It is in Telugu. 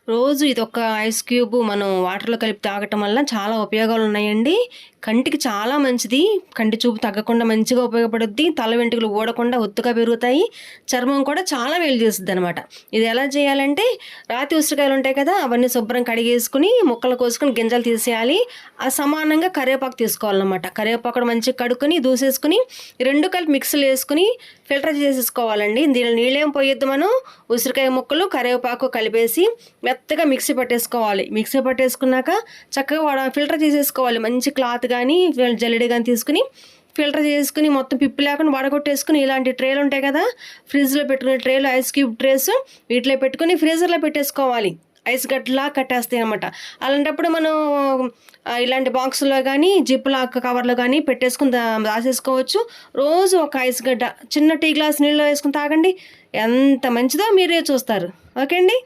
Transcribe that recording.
రోజు ఇదొక ఐస్ క్యూబ్ మనం వాటర్‌లో కలిపి తాగటం వల్ల చాలా ఉపయోగాలున్నాయండి. కంటికి చాలా మంచిది. కంటి చూపు తగ్గకుండా మంచిగా ఉపయోగపడుద్ది. తల వెంట్రుకలు ఊడకుండా ఒత్తుగా పెరుగుతాయి. చర్మం కూడా చాలా మేలు చేసిద్దనమాట. ఇది ఎలా చేయాలంటే, రాతి ఉసిరికాయలుంటాయి కదా! అవన్నీ శుభ్రం కడిగేసుకొని, ముక్కలు కోసుకొని, గింజలు తీసేయాలి. సమానంగా కరివేపాకు తీసుకోవాలనమాట. కరివేపాకు కూడా మంచిగా కడుక్కొని, దూసేసుకొని, ఈ 2 కలిపి మిక్సీలో ఏసుకొని ఫిల్టర్ చేసేసుకోవాలండి. దీనిలో నీళ్ళేం పోయొద్దు మనం. ఉసిరికాయ ముక్కలు, కరివేపాకు కలిపేసి మెత్తగా మిక్సీ పట్టేసుకోవాలి. మిక్సీ పట్టేసుకున్నాక చక్కగా ఫిల్టర్ చేసేసుకోవాలి. మంచి క్లాత్ కానీ జల్లెడ కానీ తీసుకుని ఫిల్టర్ చేసుకుని మొత్తం పిప్పి లేకుండా వడగొట్టేసుకుని ఇలాంటి ట్రేలు ఉంటాయి కదా, ఫ్రిడ్జ్లో పెట్టుకునే ట్రేలు, ఐస్ క్యూబ్ ట్రేస్, వీటిలో పెట్టుకుని ఫ్రీజర్లో పెట్టేసుకోవాలి. ఐస్ గడ్డలా కట్టేస్తాయి అనమాట. అలాంటప్పుడు మనం ఇలాంటి బాక్సుల్లో కానీ జిప్ లాక్ కవర్లో కానీ పెట్టేసుకుని దాచేసుకోవచ్చు. రోజు ఒక ఐస్ గడ్డ చిన్న టీ గ్లాస్ నీళ్ళలో వేసుకుని తాగండి. ఎంత మంచిదో మీరే చూస్తారు. ఓకే అండి.